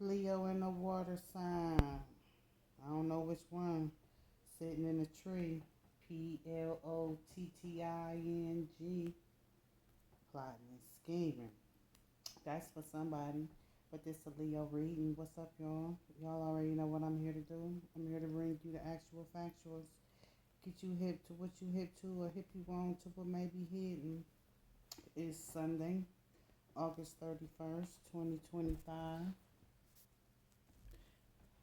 Leo in the water sign. I don't know which one. Sitting in a tree. Plotting, plotting and scheming. That's for somebody. But this a Leo reading. What's up, y'all? Y'all already know what I'm here to do. I'm here to bring you the actual factuals. Get you hip to what you hip to, or hip you on to what may be hidden. It's Sunday, August 31st, 2025.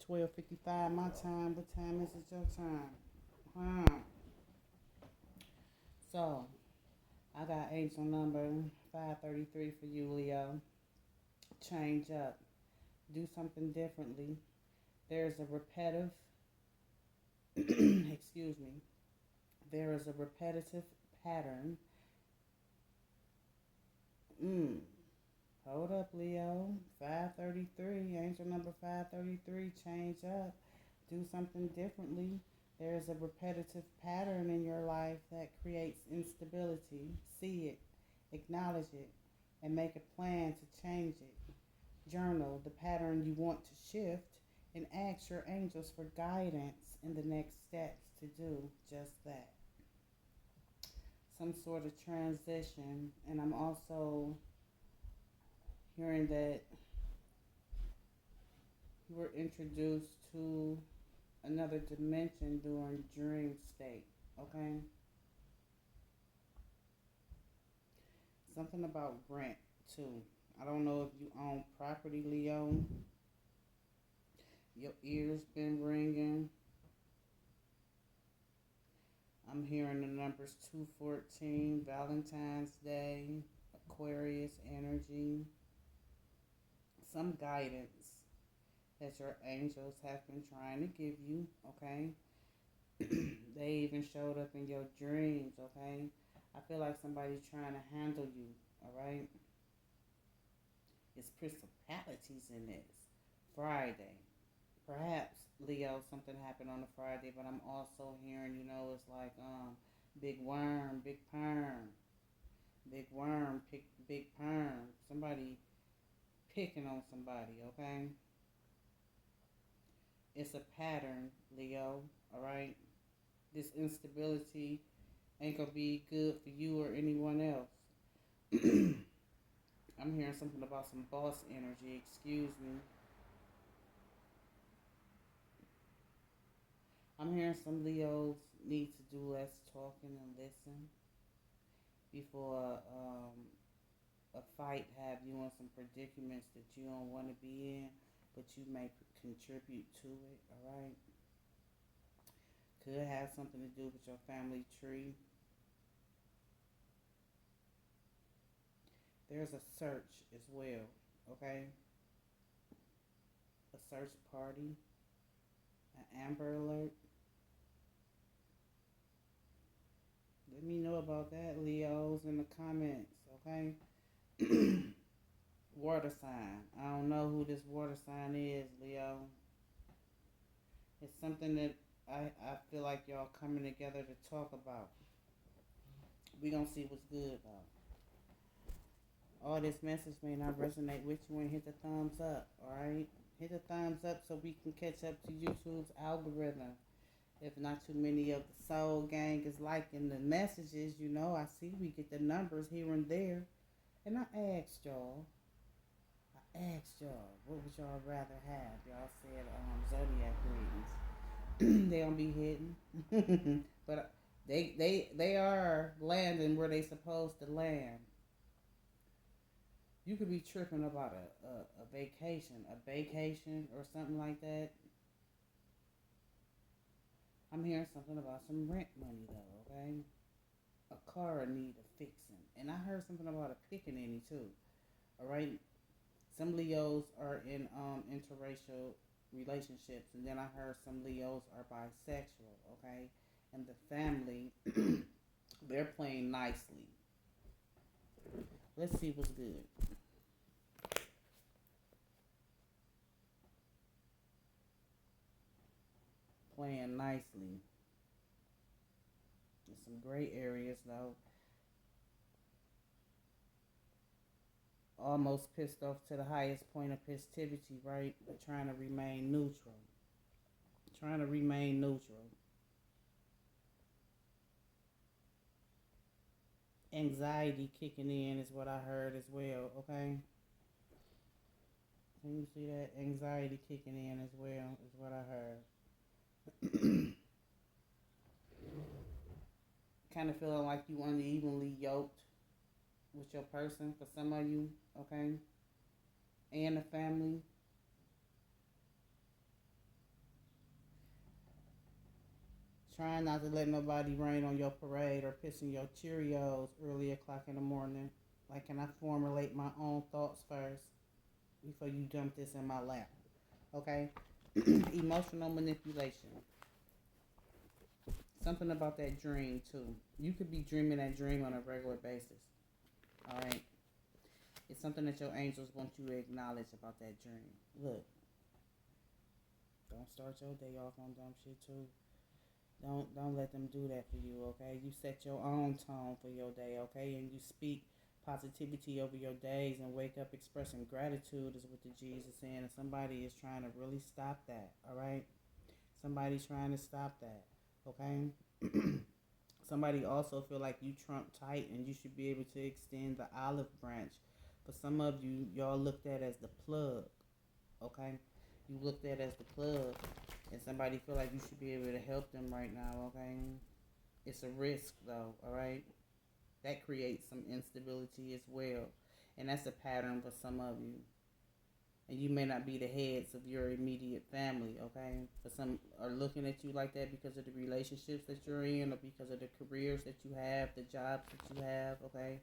12:55 my time. What time is it your time? Huh. So, I got angel number 533 for you, Leo. Change up. Do something differently. There's a repetitive, excuse me, there is a repetitive pattern. Mm. Hold up, Leo. 533, angel number 533, change up. Do something differently. There is a repetitive pattern in your life that creates instability. See it, acknowledge it, and make a plan to change it. Journal the pattern you want to shift and ask your angels for guidance in the next steps to do just that. Some sort of transition, and I'm also hearing that you were introduced to another dimension during dream state. Okay, something about rent too. I don't know if you own property, Leo. Your ears been ringing. I'm hearing the numbers 214, Valentine's Day, Aquarius energy, some guidance that your angels have been trying to give you, okay? They even showed up in your dreams, okay? I feel like somebody's trying to handle you, all right? It's principalities in this. Friday. Perhaps, Leo, something happened on a Friday, but I'm also hearing, it's like big worm, big perm. Big worm, pick big perm. Somebody picking on somebody, okay? It's a pattern, Leo, alright? This instability ain't gonna be good for you or anyone else. I'm hearing something about some boss energy, excuse me. I'm hearing some Leos need to do less talking and listen before a fight have you in some predicaments that you don't want to be in, but you may contribute to it, alright? Could have something to do with your family tree. There's a search as well, okay? A search party, an Amber Alert. Let me know about that, Leos, in the comments, okay? Water sign. I don't know who this water sign is, Leo. It's something that I feel like y'all coming together to talk about. We gonna see what's good about. All this message may not resonate with you, and hit the thumbs up, alright? Hit the thumbs up so we can catch up to YouTube's algorithm. If not too many of the soul gang is liking the messages, I see we get the numbers here and there. And I asked y'all, what would y'all rather have? Y'all said zodiac readings. They don't be hidden. But they are landing where they supposed to land. You could be tripping about a vacation or something like that. I'm hearing something about some rent money though, okay? A car need a fixing. And I heard something about a pickaninny too. Alright? Some Leos are in interracial relationships, and then I heard some Leos are bisexual, okay? And the family they're playing nicely. Let's see what's good. Playing nicely. There's some gray areas though. almost pissed off to the highest point of festivity, right? But trying to remain neutral. Trying to remain neutral. Anxiety kicking in is what I heard as well, okay? Can you see that? Anxiety kicking in as well is what I heard. Kind of feeling like you unevenly yoked with your person for some of you, okay? And the family. Trying not to let nobody rain on your parade or pissing your Cheerios early o'clock in the morning. Like, can I formulate my own thoughts first before you dump this in my lap? Okay? Emotional manipulation. Something about that dream, too. You could be dreaming that dream on a regular basis. Alright? It's something that your angels want you to acknowledge about that dream. Look, don't start your day off on dumb shit, too. Don't let them do that for you, okay? You set your own tone for your day, okay? And you speak positivity over your days and wake up expressing gratitude is what the G's are saying. And somebody is trying to really stop that, all right? Somebody's trying to stop that, okay? Somebody also feel like you trump tight and you should be able to extend the olive branch. For some of you, y'all looked at as the plug, okay? You looked at as the plug, and somebody feel like you should be able to help them right now, okay? It's a risk, though, all right? That creates some instability as well, and that's a pattern for some of you. And you may not be the heads of your immediate family, okay? But some are looking at you like that because of the relationships that you're in or because of the careers that you have, the jobs that you have, okay?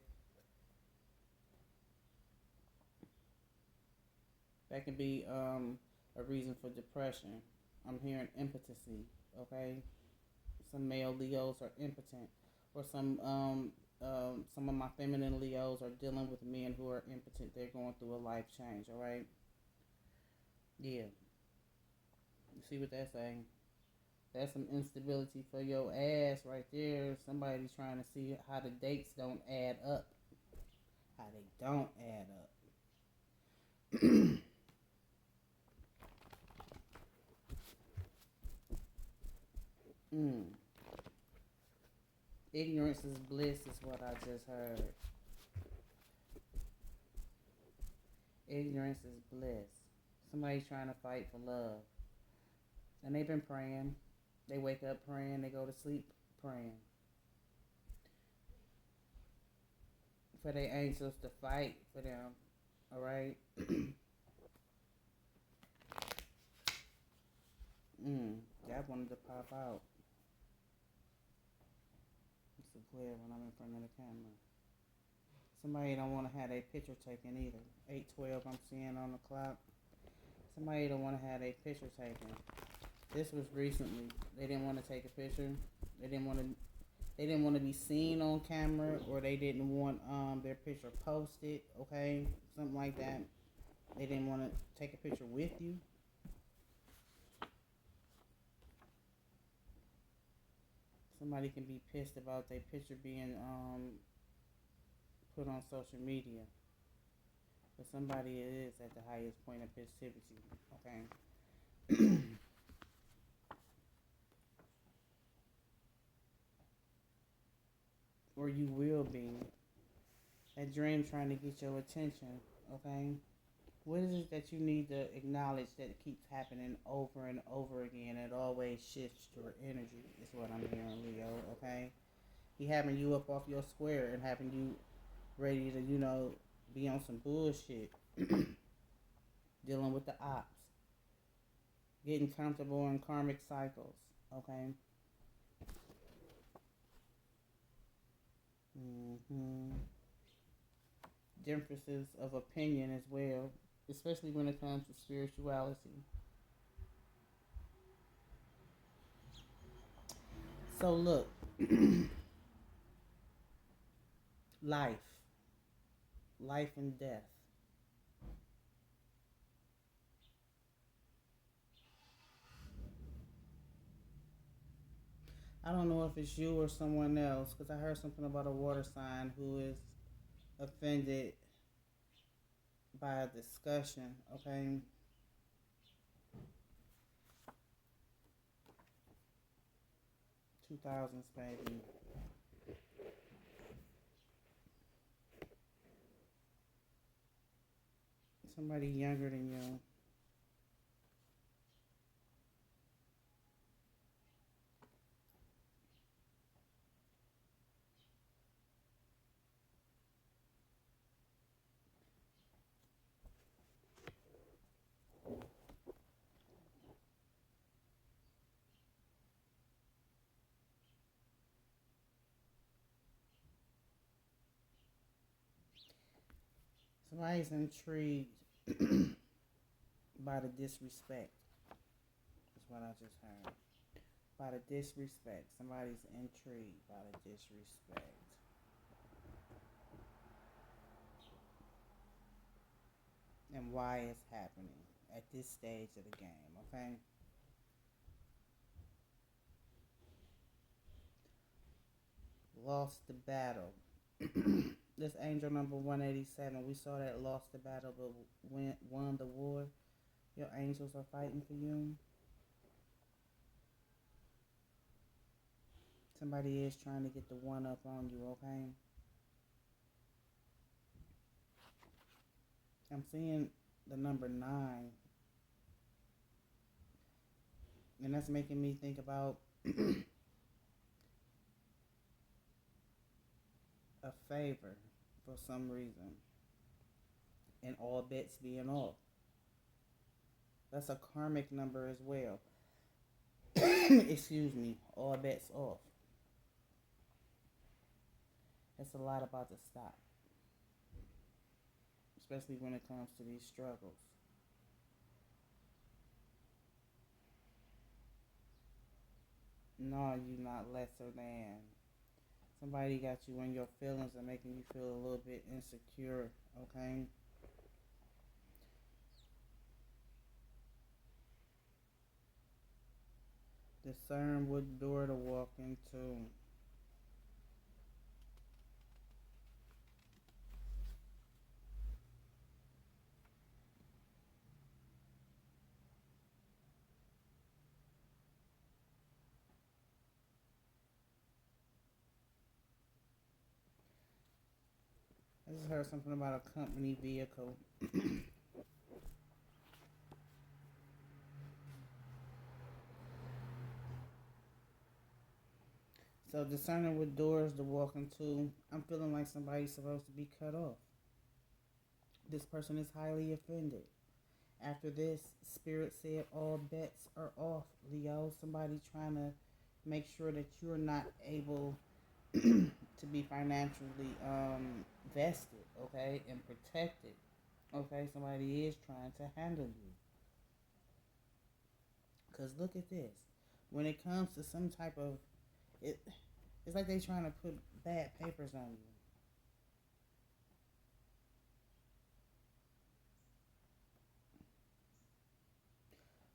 That can be a reason for depression. I'm hearing impotency, okay? Some male Leos are impotent, or some of my feminine Leos are dealing with men who are impotent. They're going through a life change, all right? Yeah. You see what that's saying? That's some instability for your ass right there. Somebody's trying to see how the dates don't add up. How they don't add up. mm. Ignorance is bliss is what I just heard. Ignorance is bliss. Somebody's trying to fight for love. And they've been praying. They wake up praying. They go to sleep praying. For their angels to fight for them. Alright? That wanted to pop out. It's a glare when I'm in front of the camera. Somebody don't want to have their picture taken either. 8:12 I'm seeing on the clock. Somebody don't want to have their picture taken. This was recently. They didn't want to take a picture. They didn't want to. They didn't want to be seen on camera, or they didn't want their picture posted. Okay, something like that. They didn't want to take a picture with you. Somebody can be pissed about their picture being put on social media. But somebody is at the highest point of festivity. Okay. Or you will be. That dream trying to get your attention. Okay. What is it that you need to acknowledge that keeps happening over and over again? It always shifts your energy, is what I'm hearing, Leo, okay? He having you up off your square and having you ready to, be on some bullshit. Dealing with the ops. Getting comfortable in karmic cycles, okay? Differences of opinion as well, especially when it comes to spirituality. So look, life, life and death. I don't know if it's you or someone else, because I heard something about a water sign who is offended by a discussion, okay? $2,000s, baby. Somebody younger than you. Somebody's intrigued by the disrespect. That's what I just heard. By the disrespect. Somebody's intrigued by the disrespect. And why it's happening at this stage of the game, okay? Lost the battle. This angel number 187, we saw that lost the battle but won the war. Your angels are fighting for you. Somebody is trying to get the one up on you, okay? I'm seeing the number 9. And that's making me think about a favor for some reason. And all bets being off. That's a karmic number as well. Excuse me. All bets off. It's a lot about to stop. Especially when it comes to these struggles. No, you're not lesser than. Somebody got you in your feelings and making you feel a little bit insecure, okay? Discern what door to walk into. I just heard something about a company vehicle. So discerning what doors to walk into, I'm feeling like somebody's supposed to be cut off. This person is highly offended. After this, Spirit said all bets are off, Leo. Somebody trying to make sure that you're not able to be financially vested, okay, and protected. Okay, somebody is trying to handle you. Because look at this. When it comes to some type of... it's like they trying to put bad papers on you.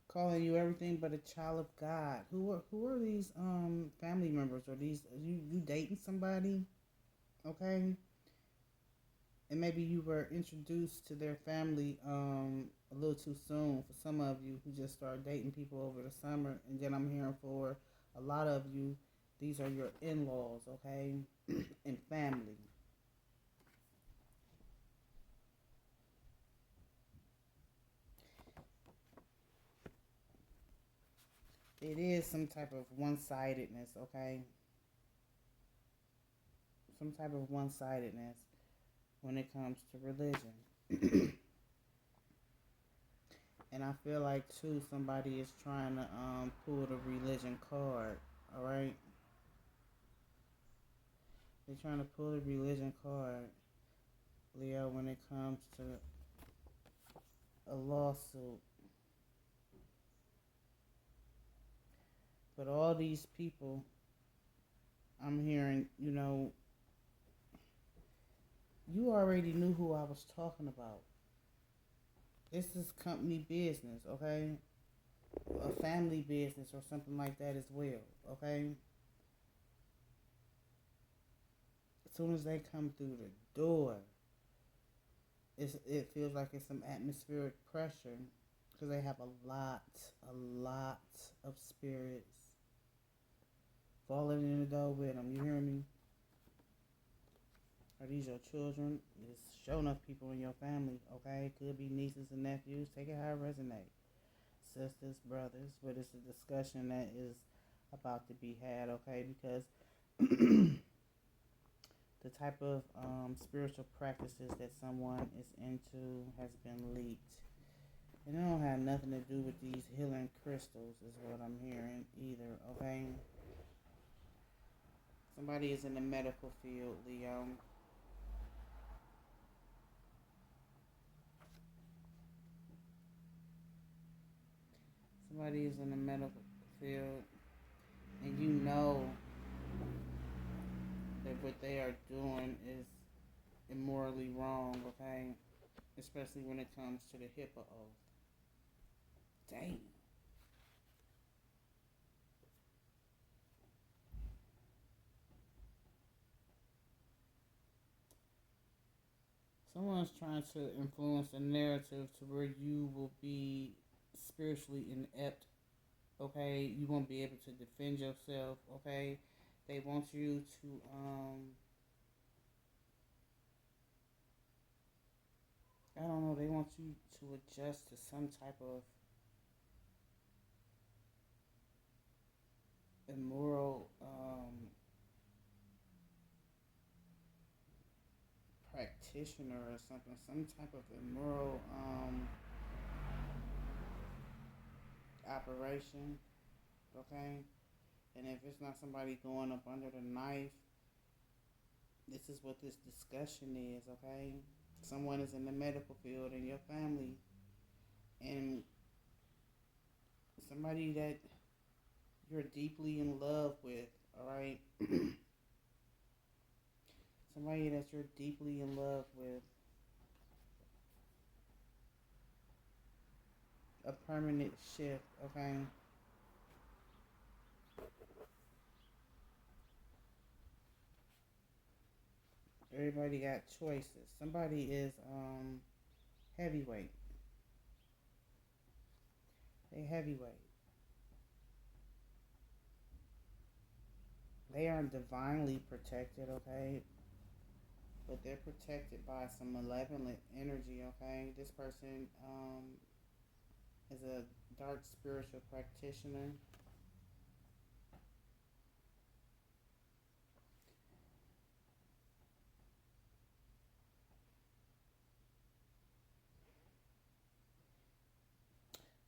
Calling you everything but a child of God. Who are these family members? Or these you dating somebody? Okay? And maybe you were introduced to their family a little too soon for some of you who just started dating people over the summer. And then I'm hearing for a lot of you, these are your in-laws, okay? And family. It is some type of one-sidedness, okay? Some type of one-sidedness when it comes to religion. And I feel like, too, somebody is trying to pull the religion card, all right? They're trying to pull the religion card, Leo, when it comes to a lawsuit. But all these people, I'm hearing, you already knew who I was talking about. This is company business, okay? A family business or something like that as well, okay? As soon as they come through the door, it feels like it's some atmospheric pressure because they have a lot of spirits falling in the door with them. You hear me? Are these your children? It's show enough people in your family, okay? Could be nieces and nephews. Take it how it resonates. Sisters, brothers, but it's a discussion that is about to be had, okay? Because the type of spiritual practices that someone is into has been leaked. And it don't have nothing to do with these healing crystals, is what I'm hearing either, okay? Somebody is in the medical field, Leo. Somebody is in the medical field, and you know that what they are doing is immorally wrong, okay? Especially when it comes to the HIPAA oath. Damn. Someone's trying to influence a narrative to where you will be spiritually inept, okay? You won't be able to defend yourself, okay? They want you to, I don't know, they want you to adjust to some type of immoral practitioner or something, some type of immoral operation, okay? And if it's not somebody going up under the knife, this is what this discussion is, okay? Someone is in the medical field in your family, and somebody that you're deeply in love with, all right? Somebody that you're deeply in love with, a permanent shift, okay? Everybody got choices. Somebody is heavyweight. They heavyweight. They are divinely protected, okay? But they're protected by some malevolent energy, okay? This person is a dark spiritual practitioner.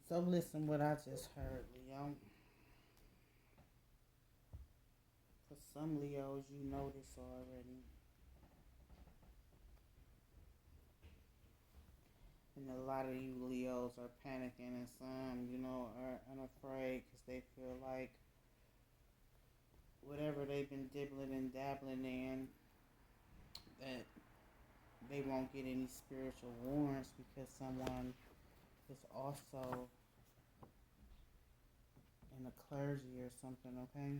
So listen what I just heard, Leo. For some Leos, you know this already. And a lot of you Leos are panicking, and some, are unafraid because they feel like whatever they've been dibbling and dabbling in, that they won't get any spiritual warrants because someone is also in the clergy or something, okay?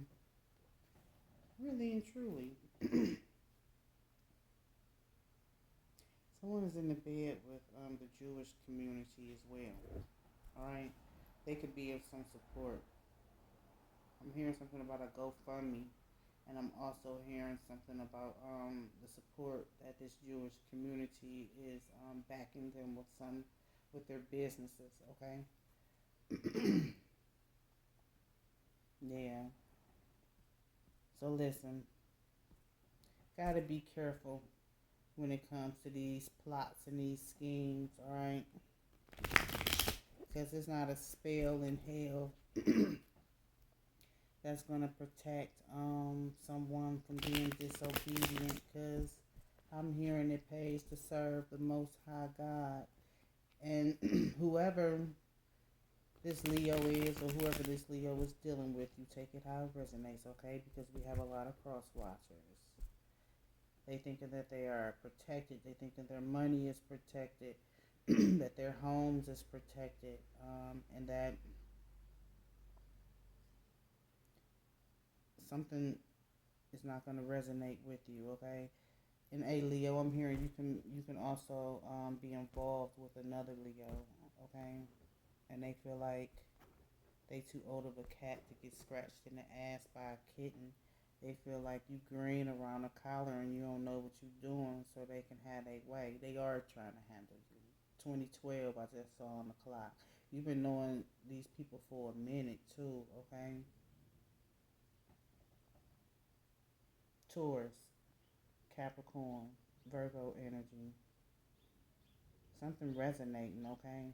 Really and truly. Someone is in the bed with the Jewish community as well, alright? They could be of some support. I'm hearing something about a GoFundMe, and I'm also hearing something about the support that this Jewish community is backing them with their businesses, okay? Yeah. So listen, gotta be careful when it comes to these plots and these schemes, alright? Because it's not a spell in hell that's gonna protect someone from being disobedient, because I'm hearing it pays to serve the Most High God. And whoever this Leo is, or whoever this Leo is dealing with, you take it how it resonates, okay? Because we have a lot of cross watchers. They thinking that they are protected. They thinking their money is protected, that their homes is protected, and that something is not going to resonate with you, okay? And a Leo, I'm hearing you can also be involved with another Leo, okay? And they feel like they too old of a cat to get scratched in the ass by a kitten. They feel like you green around the collar and you don't know what you're doing, so they can have their way. They are trying to handle you. 2012, I just saw on the clock. You've been knowing these people for a minute too, okay? Taurus, Capricorn, Virgo energy. Something resonating, okay?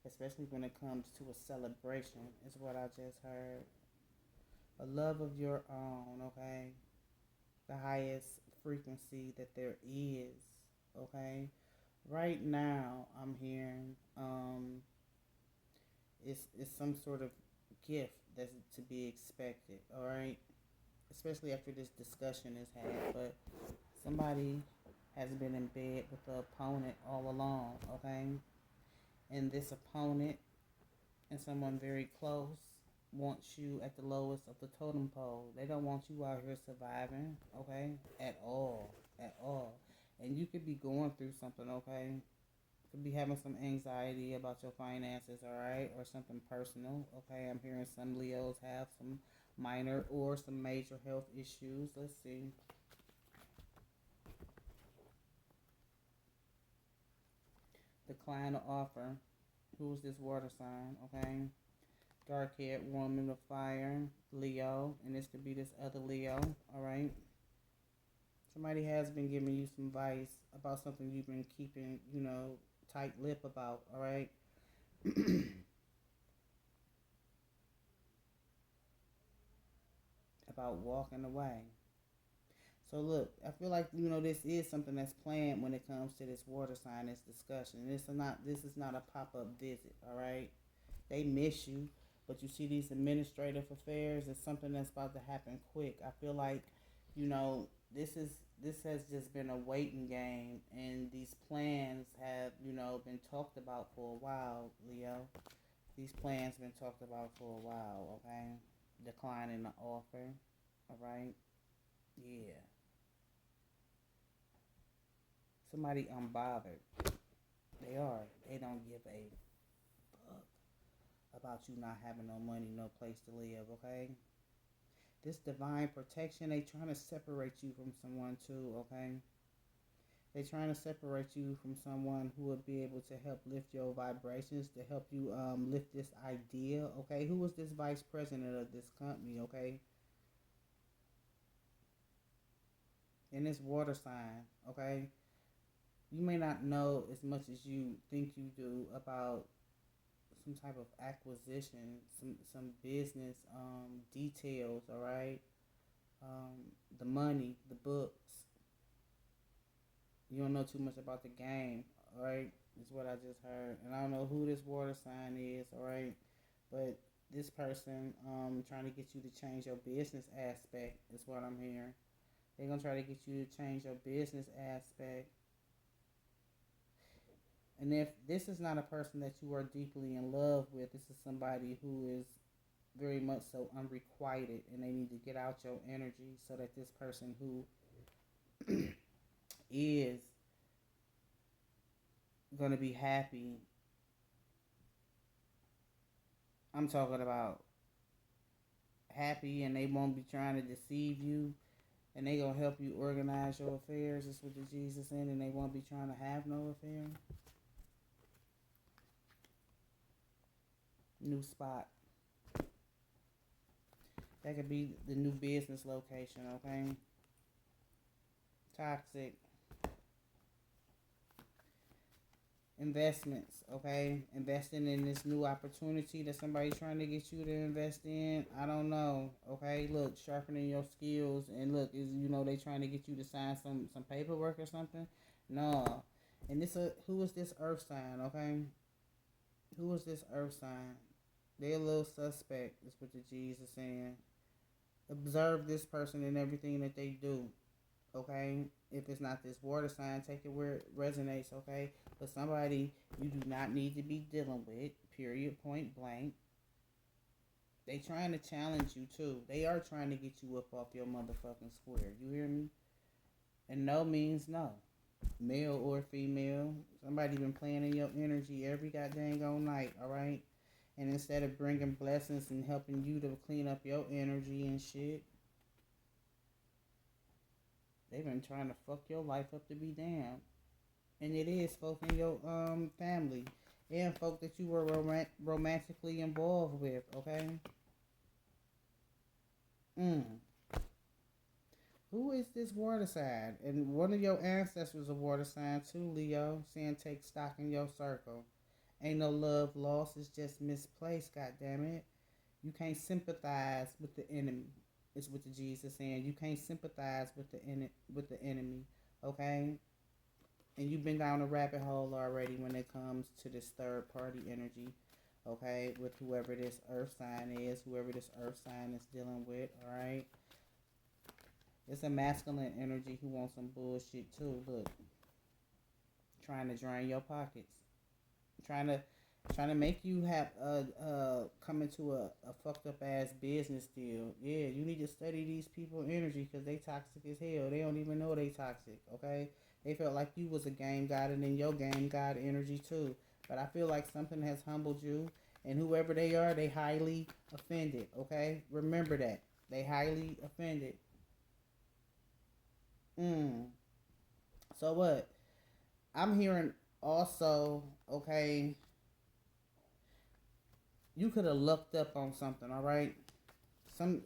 Especially when it comes to a celebration, is what I just heard. A love of your own, okay? The highest frequency that there is, okay? Right now, I'm hearing it's some sort of gift that's to be expected, all right? Especially after this discussion is had, but somebody has been in bed with the opponent all along, okay? And this opponent and someone very close wants you at the lowest of the totem pole. They don't want you out here surviving, okay? At all. At all. And you could be going through something, okay? Could be having some anxiety about your finances, alright? Or something personal, okay? I'm hearing some Leos have some minor or some major health issues. Let's see. Decline the offer. Who's this water sign, okay? Dark-haired woman of fire, Leo, and this could be this other Leo, all right? Somebody has been giving you some advice about something you've been keeping, tight lip about, all right? About walking away. So look, I feel like this is something that's planned when it comes to this water sign, this discussion. This is not a pop-up visit, all right? They miss you, but you see these administrative affairs is something that's about to happen quick. I feel like, this has just been a waiting game, and these plans have been talked about for a while, Leo. These plans been talked about for a while. Okay, declining the offer. All right, yeah. Somebody unbothered. They are. They don't give a fuck about you not having no money, no place to live. Okay. This divine protection, they trying to separate you from someone too, okay? They trying to separate you from someone who will be able to help lift your vibrations, to help you lift this idea, okay? Who was this vice president of this company, okay? In this water sign, okay? You may not know as much as you think you do about some type of acquisition, some business details, all right? The money, the books. You don't know too much about the game, all right? Is what I just heard, and I don't know who this water sign is, all right? But this person trying to get you to change your business aspect is what I'm hearing. They're gonna try to get you to change your business aspect. And if this is not a person that you are deeply in love with, this is somebody who is very much so unrequited, and they need to get out your energy so that this person who is going to be happy. I'm talking about happy, and they won't be trying to deceive you, and they going to help you organize your affairs. That's what the Jesus in, and they won't be trying to have no affair. New spot. That could be the new business location, okay? Toxic. Investments, okay? Investing in this new opportunity that somebody's trying to get you to invest in. I don't know, okay? Look, sharpening your skills, and look, is they trying to get you to sign some paperwork or something? No. And who is this earth sign, okay? Who is this earth sign? They're a little suspect, is what the G's are saying. Observe this person and everything that they do, okay? If it's not this water sign, take it where it resonates, okay? But somebody you do not need to be dealing with, period, point blank. They trying to challenge you too. They are trying to get you up off your motherfucking square. You hear me? And no means no. Male or female. Somebody been playing in your energy every goddamn all night, alright? And instead of bringing blessings and helping you to clean up your energy and shit, they've been trying to fuck your life up to be damned. And it is folk in your family and folk that you were romantically involved with, okay? Mm. Who is this water sign? And one of your ancestors a water sign too, Leo, saying take stock in your circle. Ain't no love lost, it's just misplaced, god damn it. You can't sympathize with the enemy. It's what the Jesus saying. You can't sympathize with the enemy, okay? And you've been down a rabbit hole already when it comes to this third party energy, okay? With whoever this earth sign is, whoever this earth sign is dealing with, all right? It's a masculine energy who wants some bullshit too. Look, trying to drain your pockets, trying to make you have come into a fucked up ass business deal. Yeah, you need to study these people energy because they toxic as hell. They don't even know they toxic. Okay, they felt like you was a game god and then your game god energy too. But I feel like something has humbled you, and whoever they are, they highly offended. Okay, remember that they highly offended. Mm. So what? I'm hearing also. Okay, you could have looked up on something, all right? Some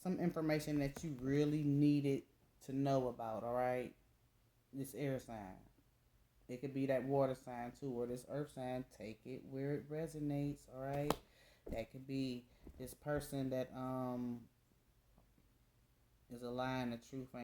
some information that you really needed to know about, all right? This air sign. It could be that water sign too, or this earth sign. Take it where it resonates, all right? That could be this person that is a line of truth